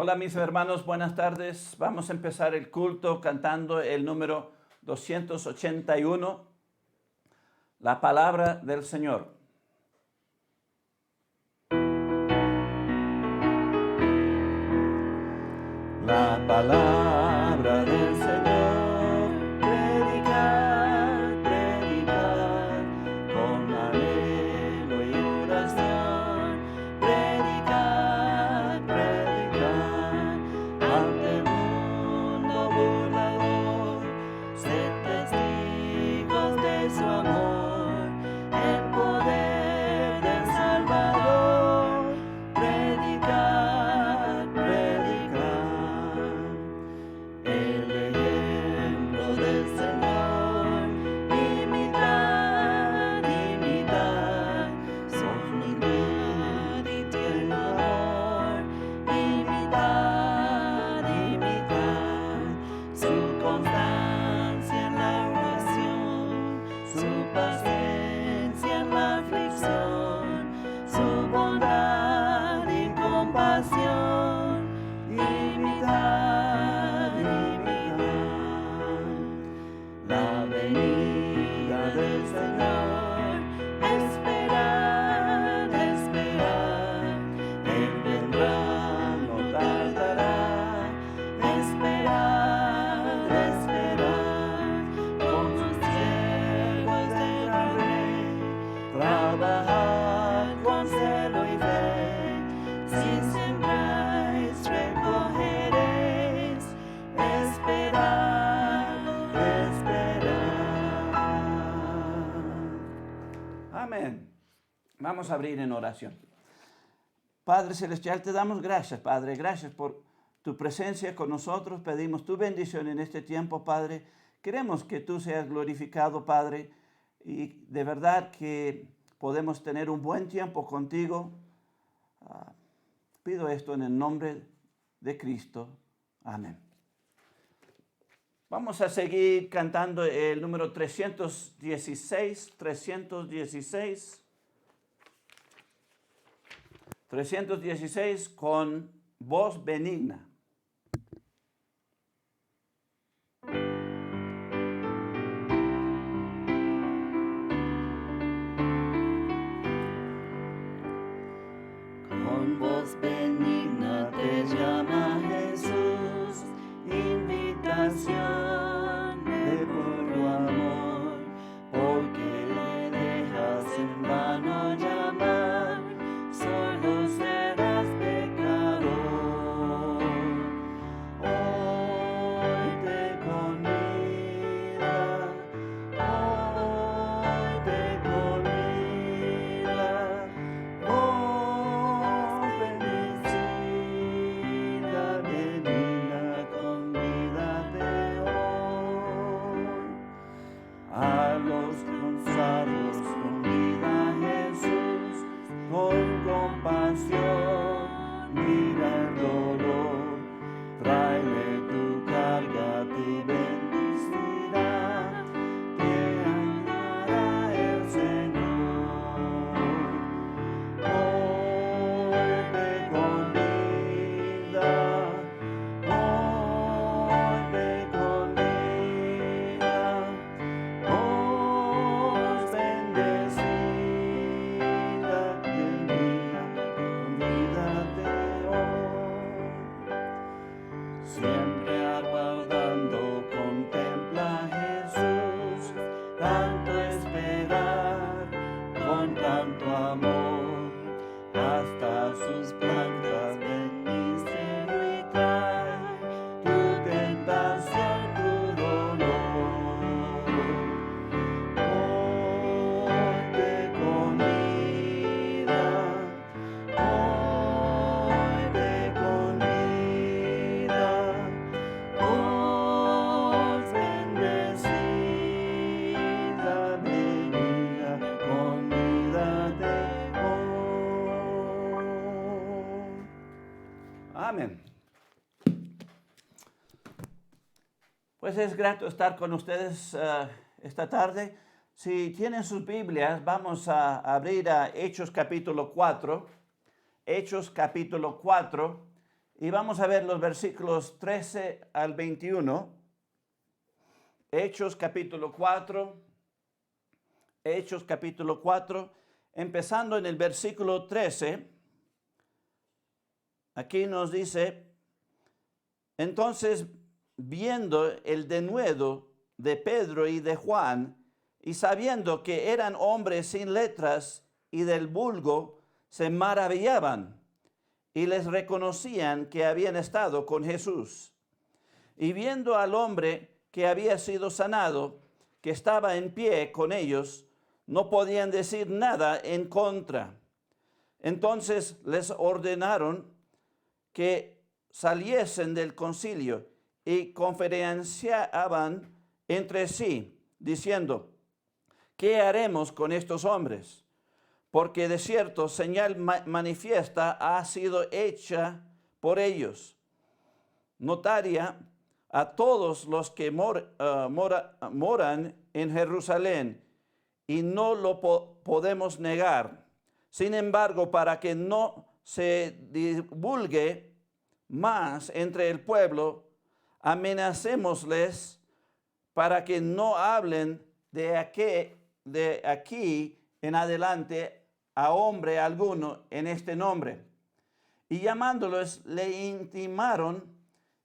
Hola mis hermanos, buenas tardes. Vamos a empezar el culto cantando el número 281, la palabra del Señor. La palabra del Señor, predicar, predicar, con anhelo y oración, predicar, predicar, ante el mundo burlador, ser testigos de su amor, el poder del Salvador, predicar, predicar, el ejemplo del Señor, imitar, imitar, su humildad y tierno amor, imitar, imitar, su constancia en la oración, su paciencia en la aflicción, su bondad y compasión, imitar, imitar, la venida del Señor, esperar, esperar, Él vendrá, no tardará, esperar, esperar, con sus siervos del gran Rey, trabajar con celo y fe, si sembráis, recogeréis, esperar, esperar. Amén. Vamos a abrir en oración. Padre Celestial, te damos gracias, Padre. Gracias por tu presencia con nosotros. Pedimos tu bendición en este tiempo, Padre. Queremos que tú seas glorificado, Padre, y de verdad que podemos tener un buen tiempo contigo. Pido esto en el nombre de Cristo. Amén. Vamos a seguir cantando el número 316, 316 con voz benigna. Con voz benigna te llama Jesús, invitación de puro amor, porque le dejas en vano llamar, solo serás pecador. Hoy te convida, hoy te convida, voz bendecida, benigna, convídate hoy. A los cansados convida Jesús, con compasión mira el dolor, tráele tu carga, tu bendecirá, te ayudará el Señor. Hoy te convida, hoy te convida, voz bendecida, benigna, convídate hoy. Siempre aguardando contempla a Jesús, tanto esperar, con tanto amor, hasta sus plantas ven misterio y trae tu tentación, tu dolor. Hoy te convida, hoy te convida, voz bendecida, benigna, convídate hoy. Amén. Pues es grato estar con ustedes esta tarde. Si tienen sus Biblias, vamos a abrir a Hechos capítulo 4. Hechos capítulo 4. Y vamos a ver los versículos 13 al 21. Hechos capítulo 4. Hechos capítulo 4, empezando en el versículo 13. Aquí nos dice: entonces, viendo el denuedo de Pedro y de Juan, y sabiendo que eran hombres sin letras y del vulgo, se maravillaban y les reconocían que habían estado con Jesús. Y viendo al hombre que había sido sanado, que estaba en pie con ellos, no podían decir nada en contra. Entonces les ordenaron que saliesen del concilio y conferenciaban entre sí, diciendo: ¿qué haremos con estos hombres? Porque de cierto señal manifiesta ha sido hecha por ellos, notaria a todos los que moran en Jerusalén, y no lo podemos negar. Sin embargo, para que no se divulgue más entre el pueblo, amenacémosles para que no hablen de aquí en adelante a hombre alguno en este nombre. Y llamándolos, le intimaron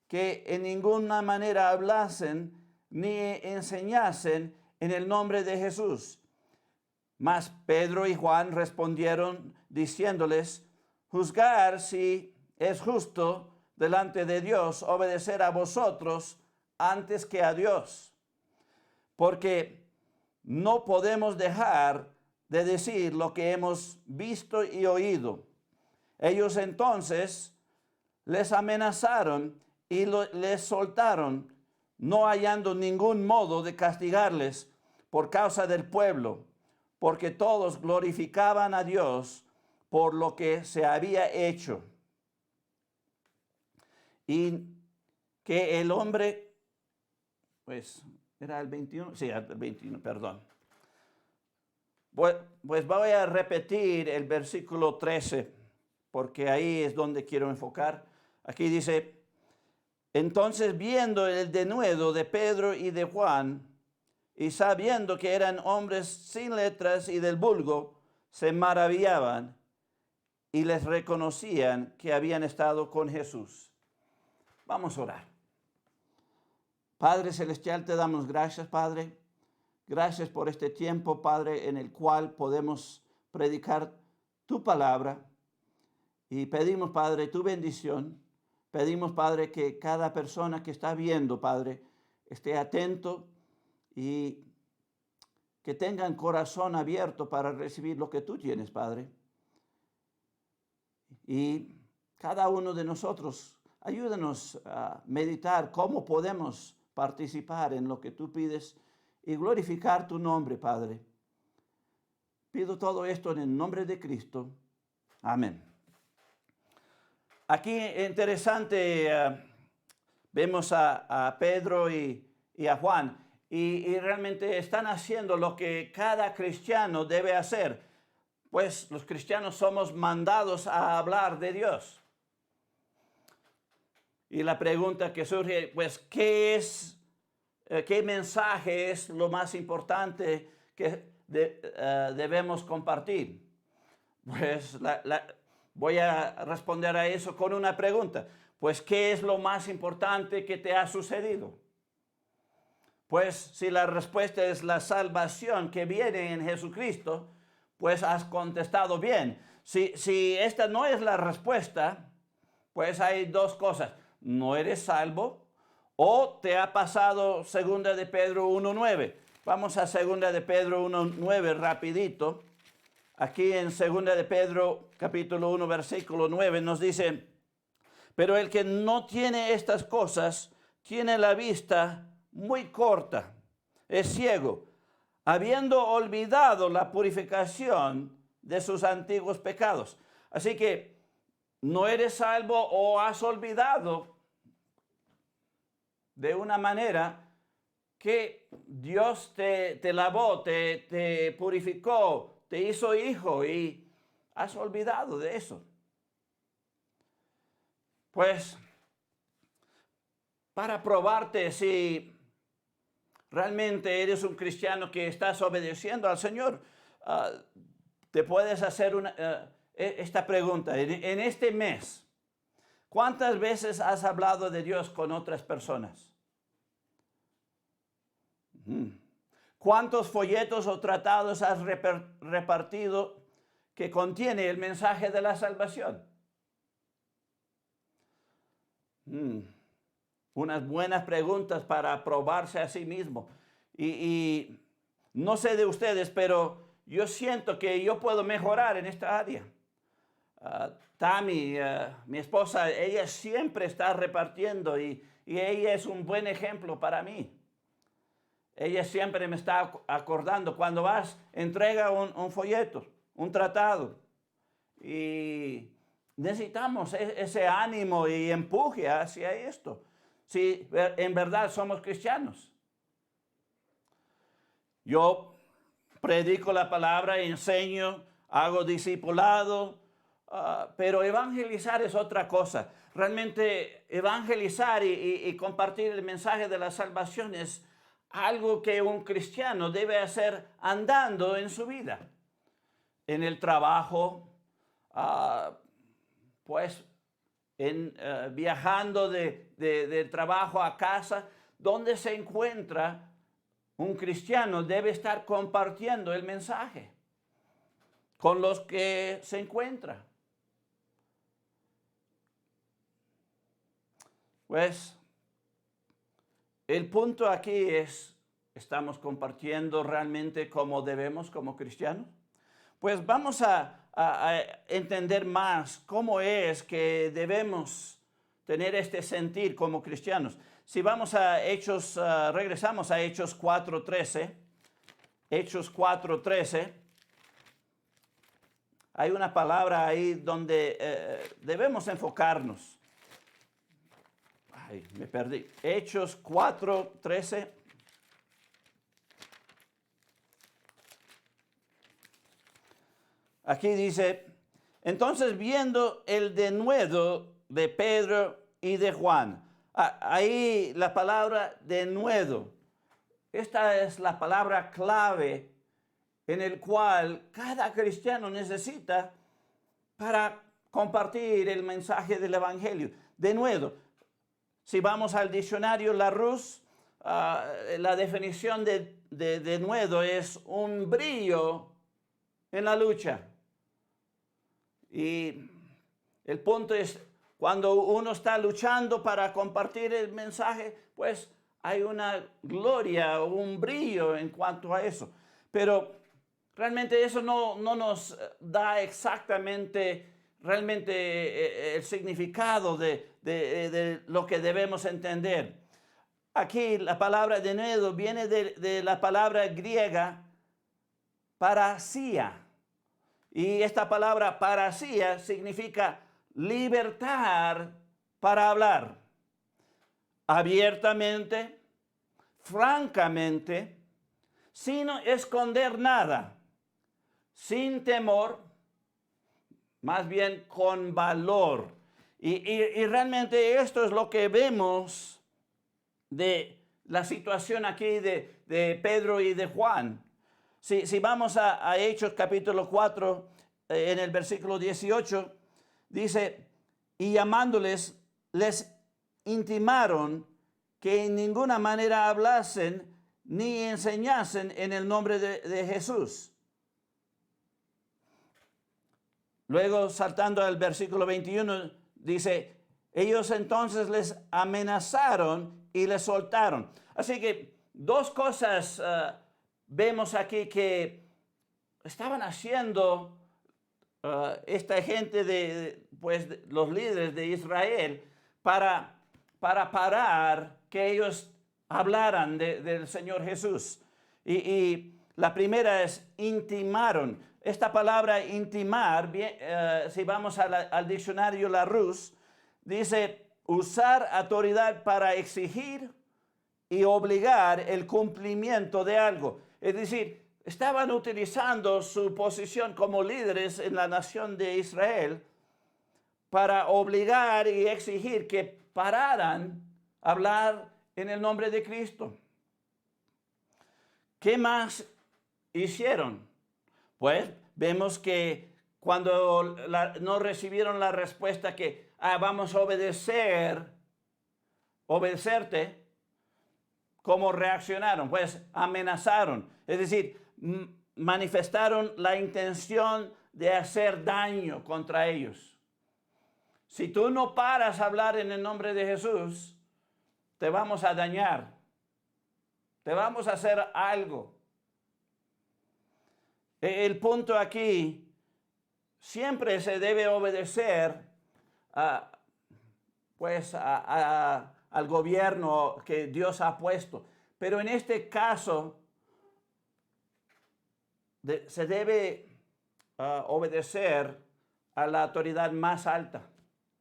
que en ninguna manera hablasen ni enseñasen en el nombre de Jesús. Mas Pedro y Juan respondieron diciéndoles: juzgar si es justo delante de Dios obedecer a vosotros antes que a Dios. Porque no podemos dejar de decir lo que hemos visto y oído. Ellos entonces les amenazaron y les soltaron, no hallando ningún modo de castigarles por causa del pueblo, porque todos glorificaban a Dios por lo que se había hecho. Y que el hombre, pues, ¿era el 21? Sí, el 21, perdón. Pues voy a repetir el versículo 13, porque ahí es donde quiero enfocar. Aquí dice: entonces, viendo el denuedo de Pedro y de Juan, y sabiendo que eran hombres sin letras y del vulgo, se maravillaban y les reconocían que habían estado con Jesús. Vamos a orar. Padre Celestial, te damos gracias, Padre. Gracias por este tiempo, Padre, en el cual podemos predicar tu palabra. Y pedimos, Padre, tu bendición. Pedimos, Padre, que cada persona que está viendo, Padre, esté atento y que tengan corazón abierto para recibir lo que tú tienes, Padre. Y cada uno de nosotros, ayúdanos a meditar cómo podemos participar en lo que tú pides y glorificar tu nombre, Padre. Pido todo esto en el nombre de Cristo. Amén. Aquí interesante, vemos a Pedro y a Juan. Y realmente están haciendo lo que cada cristiano debe hacer. Pues los cristianos somos mandados a hablar de Dios. Y la pregunta que surge, pues, ¿qué mensaje es lo más importante que debemos compartir? Pues voy a responder a eso con una pregunta. Pues, ¿qué es lo más importante que te ha sucedido? Pues si la respuesta es la salvación que viene en Jesucristo, pues has contestado bien. Si esta no es la respuesta, pues hay dos cosas. No eres salvo o te ha pasado 2 de Pedro 1:9. Vamos a 2 de Pedro 1:9 rapidito. Aquí en 2 de Pedro capítulo 1 versículo 9 nos dice: pero el que no tiene estas cosas tiene la vista muy corta, es ciego, habiendo olvidado la purificación de sus antiguos pecados. Así que no eres salvo o has olvidado de una manera que Dios te lavó, te purificó, te hizo hijo y has olvidado de eso. pues, para probarte si realmente eres un cristiano que estás obedeciendo al Señor, te puedes hacer esta pregunta. En este mes, ¿cuántas veces has hablado de Dios con otras personas? ¿Cuántos folletos o tratados has repartido que contiene el mensaje de la salvación? Unas buenas preguntas para probarse a sí mismo. Y no sé de ustedes, pero yo siento que yo puedo mejorar en esta área. Tammy, mi esposa, ella siempre está repartiendo y ella es un buen ejemplo para mí. Ella siempre me está acordando, cuando vas, entrega un folleto, un tratado. Y necesitamos ese ánimo y empuje hacia esto, si en verdad somos cristianos. Yo predico la palabra, enseño, hago discipulado, pero evangelizar es otra cosa. Realmente evangelizar y compartir el mensaje de la salvación es algo que un cristiano debe hacer andando en su vida. En el trabajo, pues viajando de trabajo a casa, donde se encuentra un cristiano debe estar compartiendo el mensaje con los que se encuentra. Pues el punto aquí es, ¿estamos compartiendo realmente como debemos como cristianos? Pues vamos a entender más cómo es que debemos tener este sentir como cristianos. Si vamos a Hechos, regresamos a Hechos 4:13. Hechos 4:13. Hay una palabra ahí donde debemos enfocarnos. Ay, me perdí. Hechos 4:13. Aquí dice, entonces viendo el denuedo de Pedro y de Juan. Ahí la palabra denuedo. Esta es la palabra clave en el cual cada cristiano necesita para compartir el mensaje del evangelio. Denuedo. Si vamos al diccionario Larousse, la definición de denuedo es un brillo en la lucha. Y el punto es, cuando uno está luchando para compartir el mensaje, pues hay una gloria o un brillo en cuanto a eso. Pero realmente eso no nos da exactamente realmente el significado de lo que debemos entender. Aquí la palabra denuedo viene de la palabra griega parasia. Y esta palabra parasia significa libertad para hablar abiertamente, francamente, sin esconder nada, sin temor, más bien con valor. Y realmente esto es lo que vemos de la situación aquí de Pedro y de Juan. Si vamos a Hechos capítulo 4, en el versículo 18, dice, y llamándoles, les intimaron que en ninguna manera hablasen ni enseñasen en el nombre de Jesús. Luego, saltando al versículo 21, dice, ellos entonces les amenazaron y les soltaron. Así que dos cosas vemos aquí que estaban haciendo esta gente los líderes de Israel para parar que ellos hablaran del Señor Jesús. Y la primera es intimaron. Esta palabra intimar, si vamos al diccionario Larousse, dice usar autoridad para exigir y obligar el cumplimiento de algo. Es decir, estaban utilizando su posición como líderes en la nación de Israel para obligar y exigir que pararan hablar en el nombre de Cristo. ¿Qué más hicieron? Pues vemos que cuando no recibieron la respuesta que vamos a obedecerte, ¿cómo reaccionaron? Pues amenazaron, es decir, manifestaron la intención de hacer daño contra ellos. Si tú no paras a hablar en el nombre de Jesús, te vamos a dañar, te vamos a hacer algo. El punto aquí, siempre se debe obedecer al gobierno que Dios ha puesto. Pero en este caso, se debe obedecer a la autoridad más alta.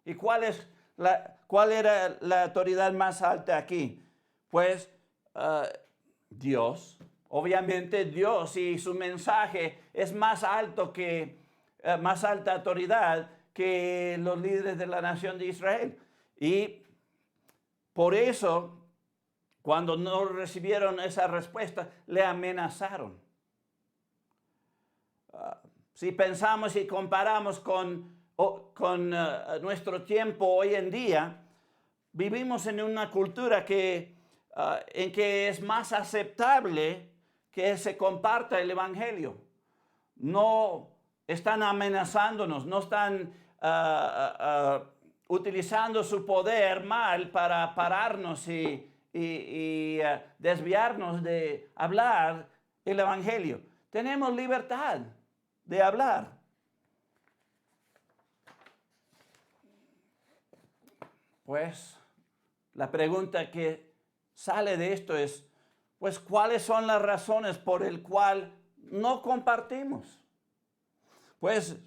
¿Y cuál era la autoridad más alta aquí? Pues Dios. Obviamente Dios y su mensaje es más alta autoridad que los líderes de la nación de Israel. Y por eso, cuando no recibieron esa respuesta, le amenazaron. Si pensamos y comparamos con nuestro tiempo hoy en día, vivimos en una cultura en que es más aceptable que se comparta el Evangelio. No están amenazándonos, no están utilizando su poder mal para pararnos y desviarnos de hablar el Evangelio. Tenemos libertad de hablar. Pues la pregunta que sale de esto es, pues, ¿cuáles son las razones por las cuales no compartimos? Pues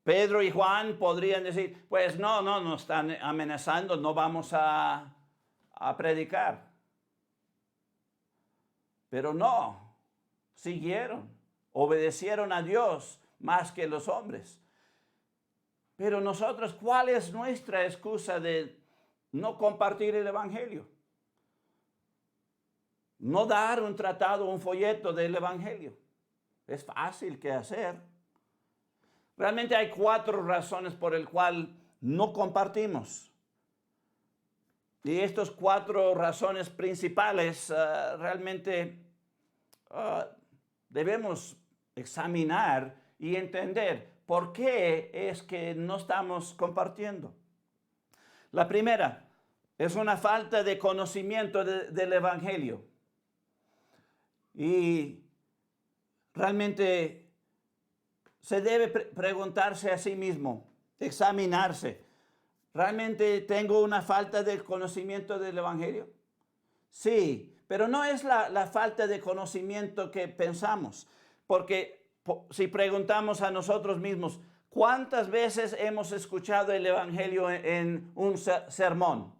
Pedro y Juan podrían decir, pues no nos están amenazando, no vamos a predicar. Pero no, siguieron, obedecieron a Dios más que los hombres. Pero nosotros, ¿cuál es nuestra excusa de no compartir el Evangelio? No dar un tratado, un folleto del Evangelio. Es fácil que hacer. Realmente hay 4 razones por las cuales no compartimos. Y estas 4 razones principales realmente debemos examinar y entender por qué es que no estamos compartiendo. La primera es una falta de conocimiento del Evangelio. Y realmente se debe preguntarse a sí mismo, examinarse. ¿Realmente tengo una falta de conocimiento del Evangelio? Sí, pero no es la falta de conocimiento que pensamos. Porque si preguntamos a nosotros mismos, ¿cuántas veces hemos escuchado el Evangelio en un sermón?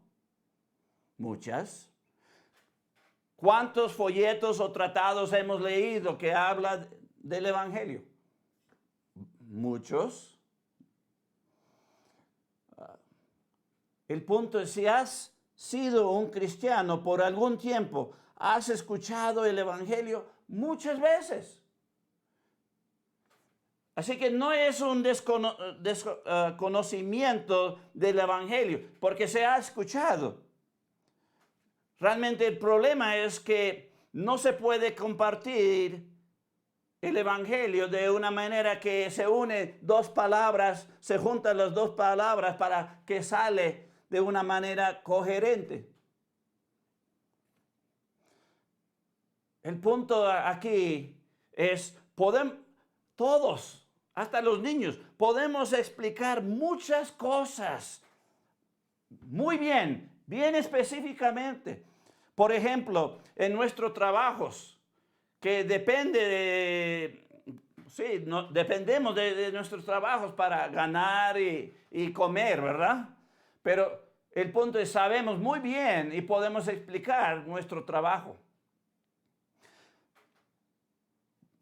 Muchas. ¿Cuántos folletos o tratados hemos leído que habla del Evangelio? Muchos. El punto es, si has sido un cristiano por algún tiempo, has escuchado el Evangelio muchas veces. Así que no es un desconocimiento del Evangelio, porque se ha escuchado. Realmente el problema es que no se puede compartir el Evangelio de una manera que se une 2 palabras, se juntan las 2 palabras para que sale de una manera coherente. El punto aquí es, todos, hasta los niños, podemos explicar muchas cosas muy bien específicamente. Por ejemplo, en nuestros trabajos, que dependemos de nuestros trabajos para ganar y comer, ¿verdad? Pero el punto es, sabemos muy bien y podemos explicar nuestro trabajo.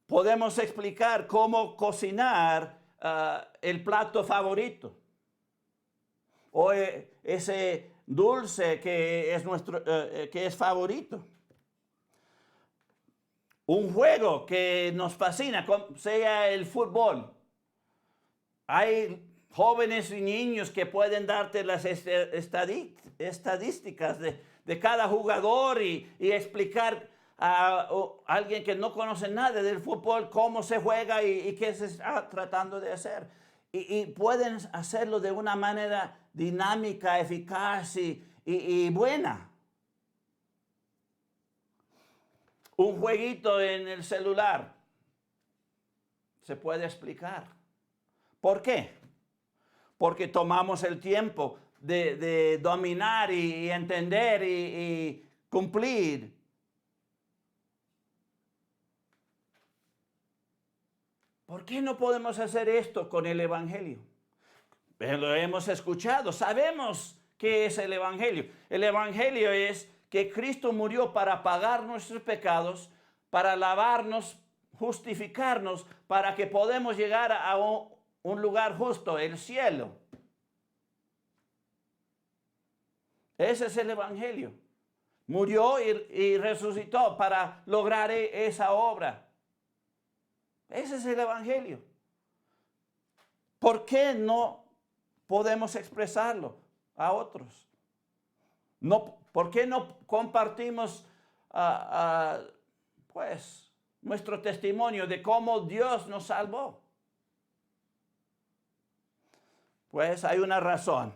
Podemos explicar cómo cocinar el plato favorito. o ese dulce que es que es favorito. Un juego que nos fascina, sea el fútbol. Hay jóvenes y niños que pueden darte las estadísticas de cada jugador y explicar a alguien que no conoce nada del fútbol cómo se juega y qué se está tratando de hacer. Y pueden hacerlo de una manera dinámica, eficaz y buena. Un jueguito en el celular se puede explicar. ¿Por qué? Porque tomamos el tiempo de dominar y entender y cumplir. ¿Por qué no podemos hacer esto con el Evangelio? Lo hemos escuchado, sabemos qué es el Evangelio. El Evangelio es que Cristo murió para pagar nuestros pecados, para lavarnos, justificarnos, para que podamos llegar a un lugar justo, el cielo. Ese es el Evangelio. Murió y resucitó para lograr esa obra. Ese es el Evangelio. ¿Por qué no podemos expresarlo a otros? No, ¿por qué no compartimos pues nuestro testimonio de cómo Dios nos salvó? Pues hay una razón.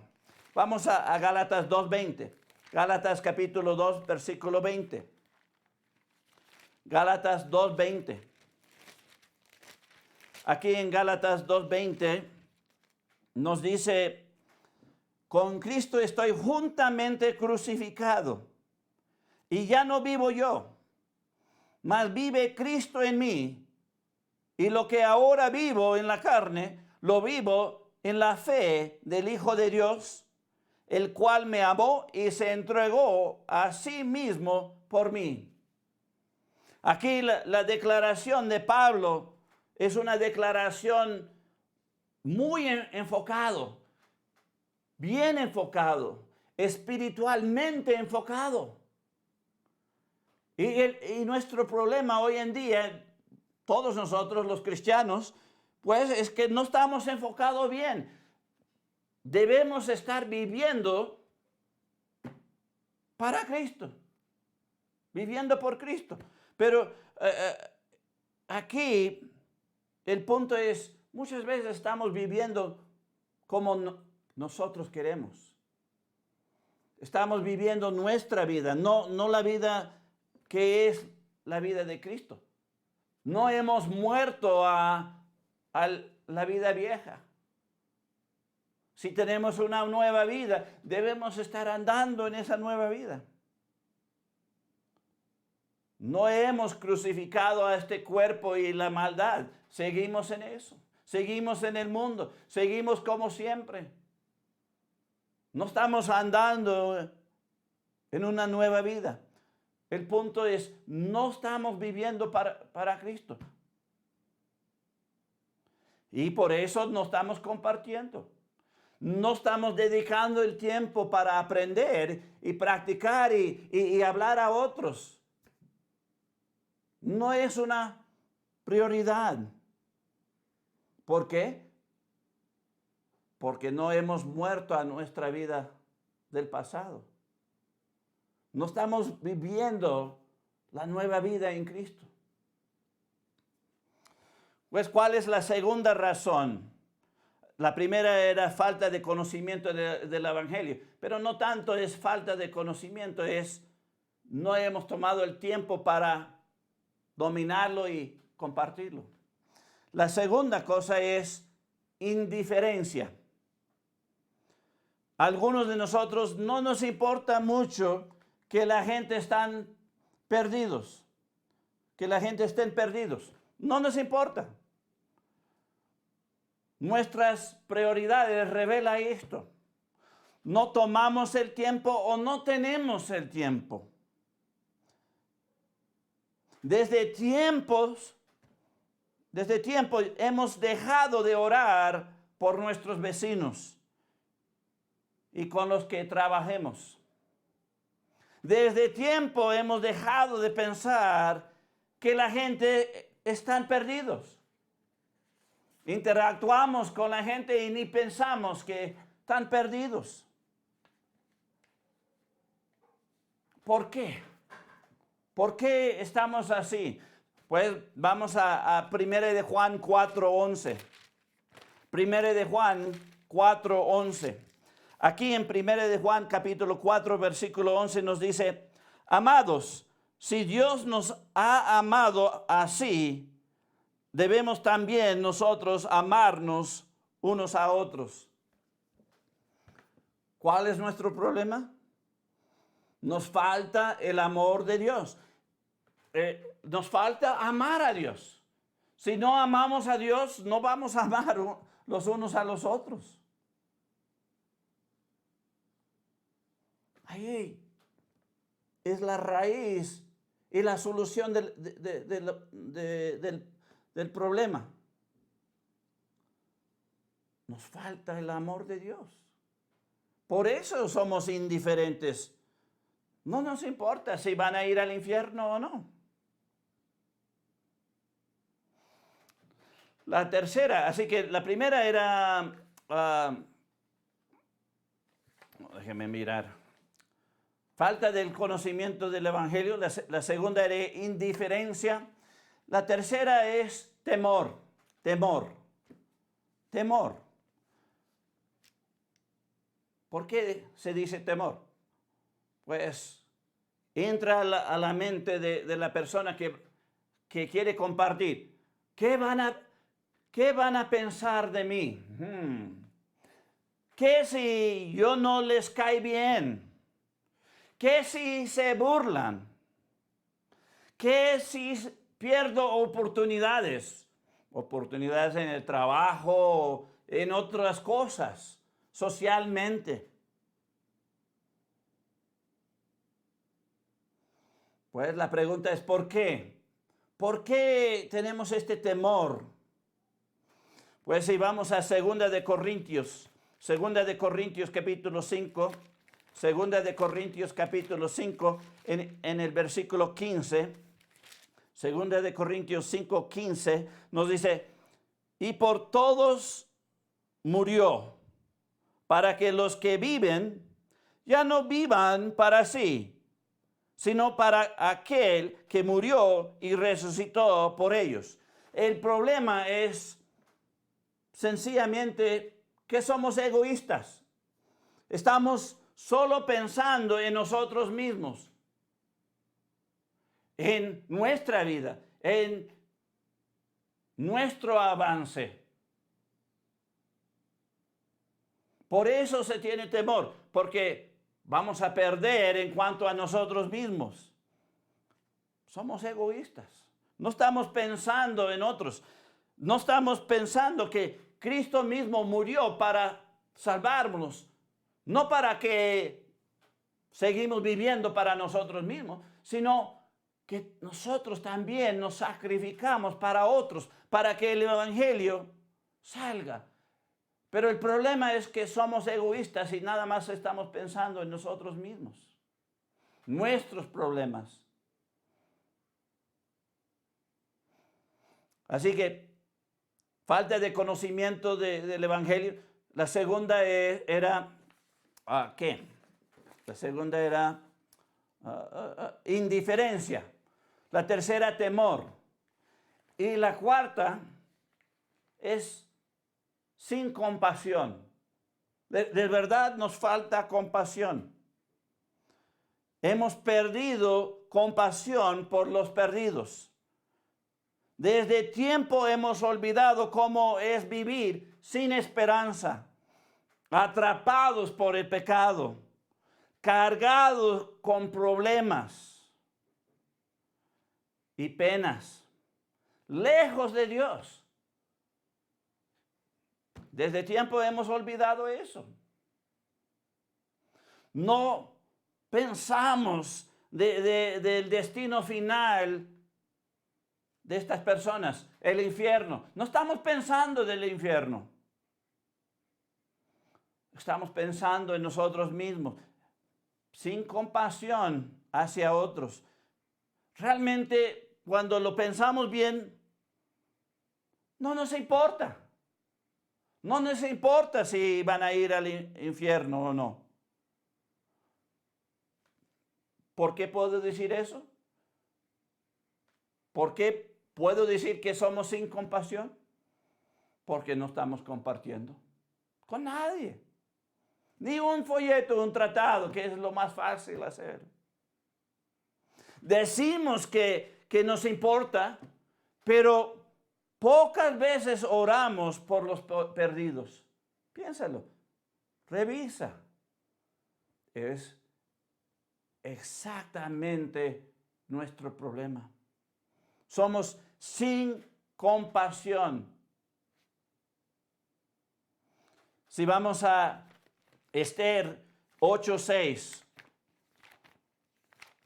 Vamos a Gálatas 2:20. Gálatas capítulo 2, versículo 20. Gálatas 2:20. Aquí en Gálatas 2:20 nos dice: con Cristo estoy juntamente crucificado, y ya no vivo yo, mas vive Cristo en mí, y lo que ahora vivo en la carne, lo vivo en la fe del Hijo de Dios, el cual me amó y se entregó a sí mismo por mí. Aquí la declaración de Pablo es una declaración muy enfocado, bien enfocado, espiritualmente enfocado. Y nuestro problema hoy en día, todos nosotros los cristianos, pues es que no estamos enfocados bien. Debemos estar viviendo para Cristo, viviendo por Cristo. Pero aquí el punto es, muchas veces estamos viviendo como nosotros queremos. Estamos viviendo nuestra vida, no la vida que es la vida de Cristo. No hemos muerto a la vida vieja. Si tenemos una nueva vida, debemos estar andando en esa nueva vida. No hemos crucificado a este cuerpo y la maldad. Seguimos en eso. Seguimos en el mundo. Seguimos como siempre. No estamos andando en una nueva vida. El punto es, no estamos viviendo para Cristo. Y por eso no estamos compartiendo. No estamos dedicando el tiempo para aprender y practicar y hablar a otros. No es una prioridad. ¿Por qué? Porque no hemos muerto a nuestra vida del pasado. No estamos viviendo la nueva vida en Cristo. Pues, ¿cuál es la segunda razón? La primera era falta de conocimiento del Evangelio, pero no tanto es falta de conocimiento, es no hemos tomado el tiempo para dominarlo y compartirlo. La segunda cosa es indiferencia. Algunos de nosotros no nos importa mucho que la gente están perdidos, que la gente estén perdidos. No nos importa. Nuestras prioridades revelan esto. No tomamos el tiempo o no tenemos el tiempo. Desde tiempo hemos dejado de orar por nuestros vecinos y con los que trabajemos. Desde tiempo hemos dejado de pensar que la gente están perdidos. Interactuamos con la gente y ni pensamos que están perdidos. ¿Por qué? ¿Por qué estamos así? Pues vamos a 1 de Juan 4:11. 1 de Juan 4:11. Aquí en 1 de Juan capítulo 4 versículo 11 nos dice: amados, si Dios nos ha amado así, debemos también nosotros amarnos unos a otros. ¿Cuál es nuestro problema? Nos falta el amor de Dios. Nos falta amar a Dios. Si no amamos a Dios, no vamos a amar los unos a los otros. Ahí es la raíz y la solución del problema. Nos falta el amor de Dios. Por eso somos indiferentes. No nos importa si van a ir al infierno o no. La tercera, así que la primera era, déjeme mirar, falta del conocimiento del Evangelio. La segunda era indiferencia. La tercera es temor. ¿Por qué se dice temor? Pues entra a la mente de la persona que quiere compartir. ¿Qué van a pensar de mí? ¿Qué si yo no les cae bien? ¿Qué si se burlan? ¿Qué si pierdo oportunidades? Oportunidades en el trabajo, en otras cosas, socialmente. Pues la pregunta es ¿por qué? ¿Por qué tenemos este temor? Pues si vamos a 2 de Corintios capítulo 5, 2 de Corintios capítulo 5, en el versículo 15, 2 de Corintios 5, 15, nos dice: y por todos murió, para que los que viven ya no vivan para sí, sino para aquel que murió y resucitó por ellos. El problema es sencillamente que somos egoístas. Estamos solo pensando en nosotros mismos, en nuestra vida, en nuestro avance. Por eso se tiene temor, porque vamos a perder en cuanto a nosotros mismos. Somos egoístas. No estamos pensando en otros. No estamos pensando que Cristo mismo murió para salvarnos. No para que seguimos viviendo para nosotros mismos, sino que nosotros también nos sacrificamos para otros, para que el Evangelio salga. Pero el problema es que somos egoístas y nada más estamos pensando en nosotros mismos, nuestros problemas. Así que falta de conocimiento del Evangelio. La segunda era, ¿qué? La segunda era indiferencia. La tercera, temor. Y la cuarta es sin compasión. De verdad nos falta compasión. Hemos perdido compasión por los perdidos. Desde tiempo hemos olvidado cómo es vivir sin esperanza, atrapados por el pecado, cargados con problemas y penas, lejos de Dios. Desde tiempo hemos olvidado eso. No pensamos del destino final de estas personas, el infierno. No estamos pensando del infierno. estamos pensando en nosotros mismos, sin compasión hacia otros. Realmente, cuando lo pensamos bien, no nos importa. No nos importa si van a ir al infierno o no. ¿Por qué puedo decir eso? ¿Por qué puedo decir que somos sin compasión? Porque no estamos compartiendo con nadie. Ni un folleto, un tratado, que es lo más fácil hacer. Decimos que nos importa, pero pocas veces oramos por los perdidos. Piénsalo, revisa. Es exactamente nuestro problema. Somos sin compasión. Si vamos a Esther 8:6,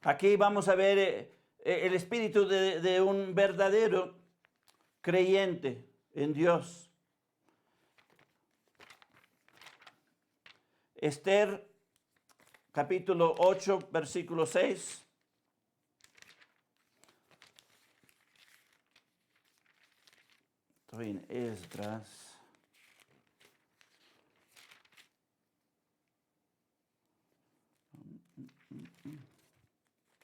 aquí vamos a ver el espíritu de un verdadero creyente en Dios. Esther capítulo 8, versículo 6. Estoy en Esdras.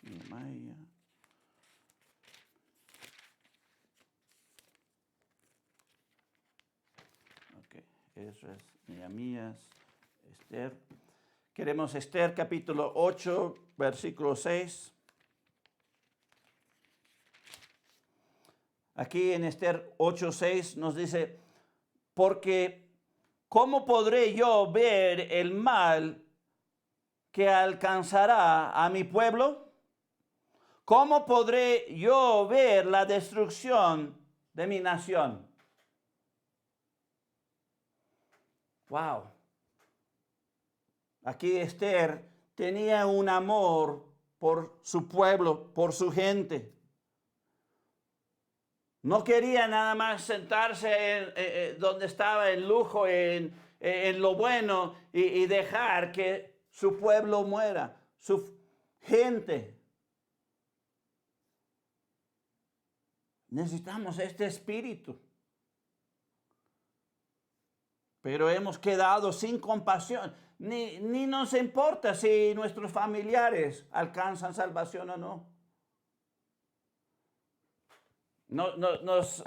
Nehemia. Ok, Esdras, Nehemías, Esther. Queremos Esther capítulo 8, versículo 6. Aquí en Esther 8:6 nos dice, porque ¿cómo podré yo ver el mal que alcanzará a mi pueblo? ¿Cómo podré yo ver la destrucción de mi nación? Wow. Aquí Esther tenía un amor por su pueblo, por su gente. No quería nada más sentarse donde estaba en lujo, en lo bueno y dejar que su pueblo muera, su gente. Necesitamos este espíritu. Pero hemos quedado sin compasión. Ni nos importa si nuestros familiares alcanzan salvación o no. Nos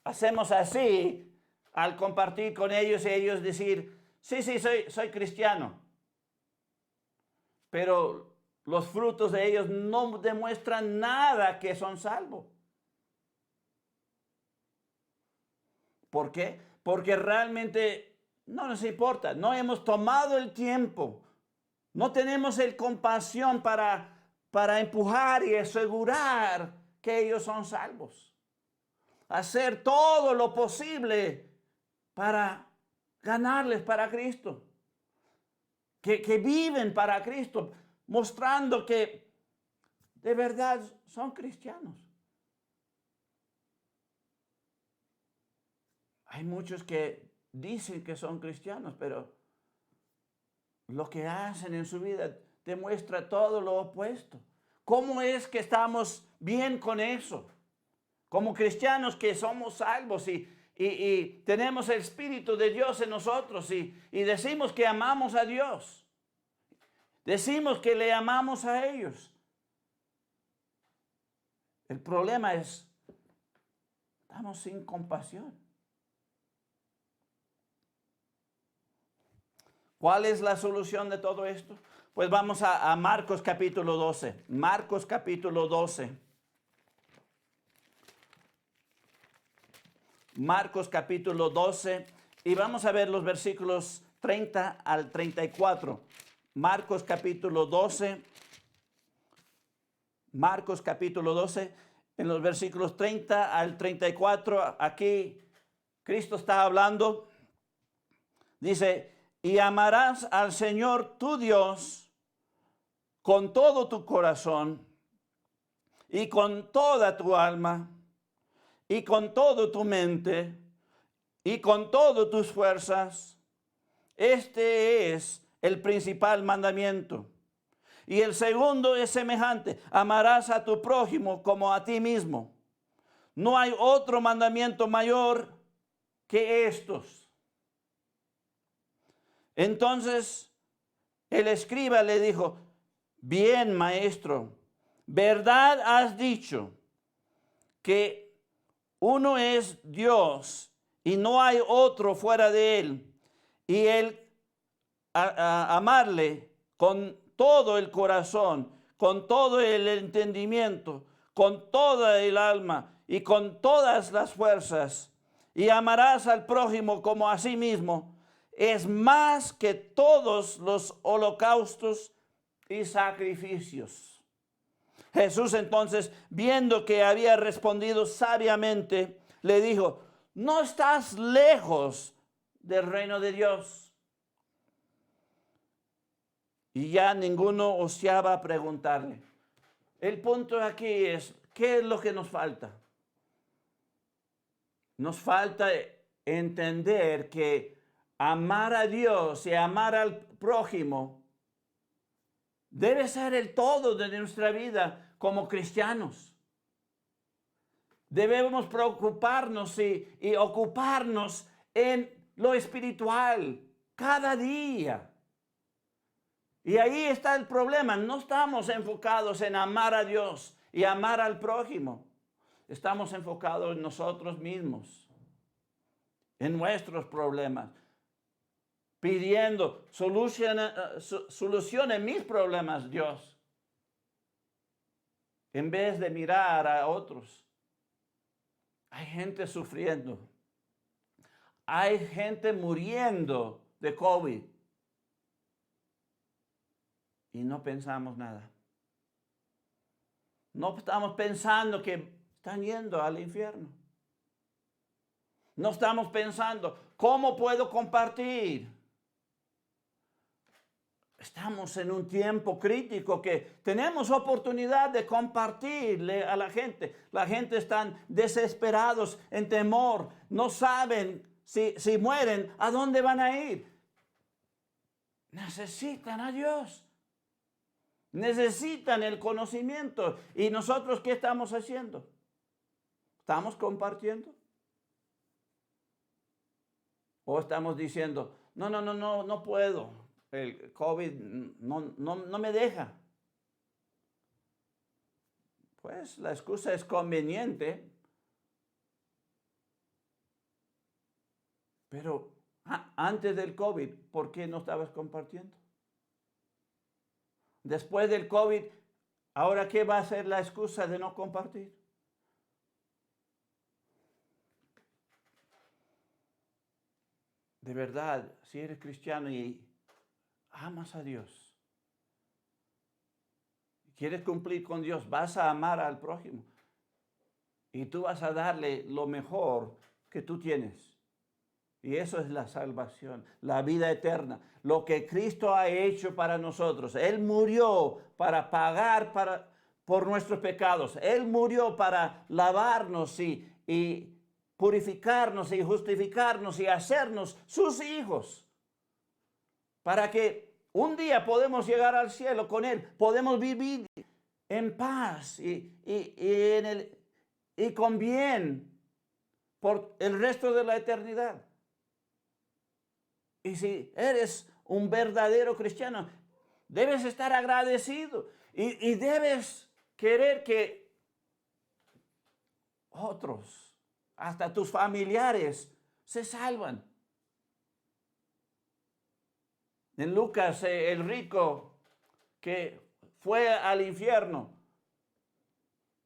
hacemos así al compartir con ellos y ellos decir, sí, soy cristiano. Pero los frutos de ellos no demuestran nada que son salvos. ¿Por qué? Porque realmente no nos importa. No hemos tomado el tiempo. No tenemos el compasión para empujar y asegurar que ellos son salvos. Hacer todo lo posible para ganarles para Cristo. Que viven para Cristo, mostrando que de verdad son cristianos. Hay muchos que dicen que son cristianos, pero lo que hacen en su vida demuestra todo lo opuesto. ¿Cómo es que estamos bien con eso? Como cristianos que somos salvos y tenemos el Espíritu de Dios en nosotros y decimos que amamos a Dios. Decimos que le amamos a ellos. El problema es, estamos sin compasión. ¿Cuál es la solución de todo esto? Pues vamos a Marcos capítulo 12. Marcos capítulo 12. Marcos capítulo 12. Y vamos a ver los versículos 30 al 34. Marcos capítulo 12. Marcos capítulo 12. En los versículos 30 al 34. Aquí Cristo está hablando. Dice, y amarás al Señor tu Dios con todo tu corazón y con toda tu alma y con toda tu mente y con todas tus fuerzas. Este es el principal mandamiento. Y el segundo es semejante: amarás a tu prójimo como a ti mismo. No hay otro mandamiento mayor que estos. Entonces el escriba le dijo: bien, maestro, verdad has dicho, que uno es Dios y no hay otro fuera de él, y el amarle con todo el corazón, con todo el entendimiento, con toda el alma y con todas las fuerzas, y amarás al prójimo como a sí mismo, es más que todos los holocaustos y sacrificios. Jesús entonces, viendo que había respondido sabiamente, le dijo: no estás lejos del reino de Dios. Y ya ninguno osaba preguntarle. El punto aquí es: ¿qué es lo que nos falta? Nos falta entender que amar a Dios y amar al prójimo debe ser el todo de nuestra vida como cristianos. Debemos preocuparnos y ocuparnos en lo espiritual cada día. Y ahí está el problema. No estamos enfocados en amar a Dios y amar al prójimo. Estamos enfocados en nosotros mismos, en nuestros problemas, pidiendo: solucione mis problemas, Dios, en vez de mirar a otros. Hay gente sufriendo. Hay gente muriendo de COVID. Y no pensamos nada. No estamos pensando que están yendo al infierno. No estamos pensando: ¿cómo puedo compartir? Estamos en un tiempo crítico que tenemos oportunidad de compartirle a la gente. La gente está desesperados, en temor. No saben si mueren, ¿a dónde van a ir? Necesitan a Dios. Necesitan el conocimiento. ¿Y nosotros qué estamos haciendo? ¿Estamos compartiendo? ¿O estamos diciendo: no puedo? El COVID no me deja. Pues la excusa es conveniente. Pero antes del COVID, ¿por qué no estabas compartiendo? Después del COVID, ¿ahora qué va a ser la excusa de no compartir? De verdad, si eres cristiano y amas a Dios, quieres cumplir con Dios, vas a amar al prójimo. Y tú vas a darle lo mejor que tú tienes. Y eso es la salvación, la vida eterna, lo que Cristo ha hecho para nosotros. Él murió para pagar por nuestros pecados. Él murió para lavarnos y purificarnos y justificarnos y hacernos sus hijos. Para que un día podemos llegar al cielo con Él, podemos vivir en paz y con bien por el resto de la eternidad. Y si eres un verdadero cristiano, debes estar agradecido y debes querer que otros, hasta tus familiares, se salvan. En Lucas, el rico que fue al infierno,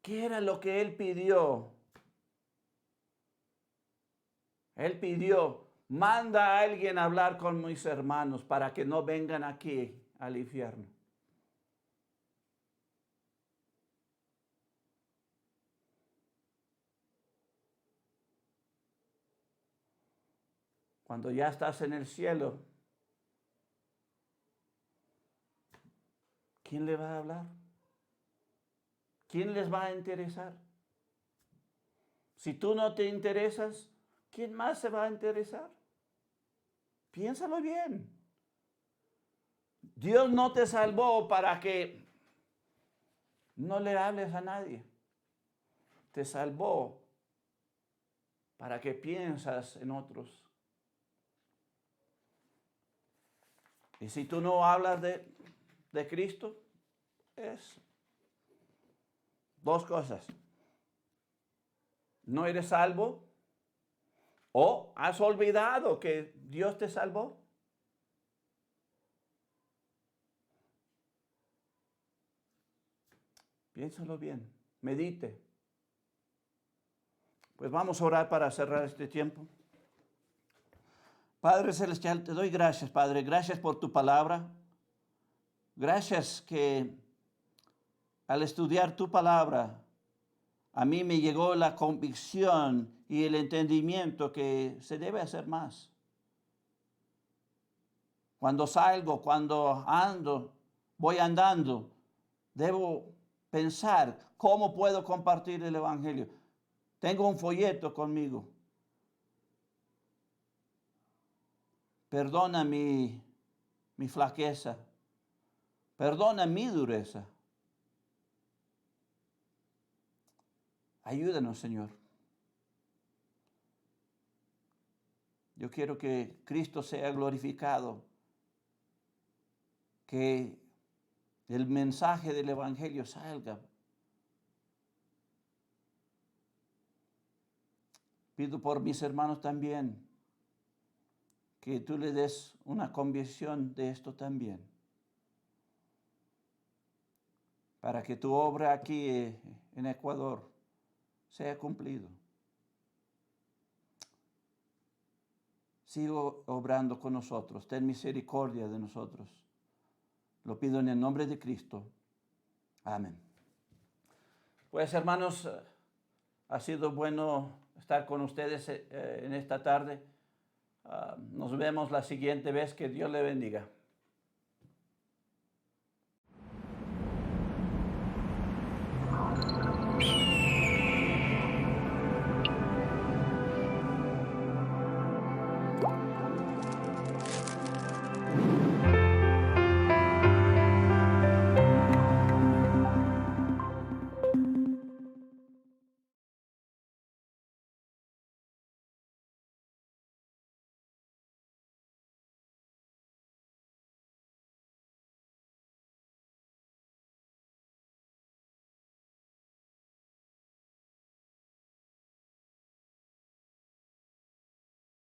¿qué era lo que él pidió? Él pidió: manda a alguien a hablar con mis hermanos para que no vengan aquí al infierno. Cuando ya estás en el cielo, ¿quién le va a hablar? ¿Quién les va a interesar? Si tú no te interesas, ¿quién más se va a interesar? Piénsalo bien. Dios no te salvó para que no le hables a nadie. Te salvó para que piensas en otros. Y si tú no hablas de Cristo, es dos cosas. No eres salvo o has olvidado que Dios te salvó. Piénsalo bien, medite. Pues vamos a orar para cerrar este tiempo. Padre Celestial, te doy gracias, Padre. Gracias por tu palabra. Gracias que al estudiar tu palabra, a mí me llegó la convicción y el entendimiento que se debe hacer más. Cuando salgo, cuando ando, voy andando, debo pensar cómo puedo compartir el Evangelio. Tengo un folleto conmigo. Perdona mi flaqueza. Perdona mi dureza. Ayúdanos, Señor. Yo quiero que Cristo sea glorificado, que el mensaje del Evangelio salga. Pido por mis hermanos también, que tú le des una convicción de esto también, para que tu obra aquí en Ecuador sea cumplido. Sigo obrando con nosotros, ten misericordia de nosotros. Lo pido en el nombre de Cristo. Amén. Pues hermanos, ha sido bueno estar con ustedes en esta tarde. Nos vemos la siguiente vez. Que Dios le bendiga.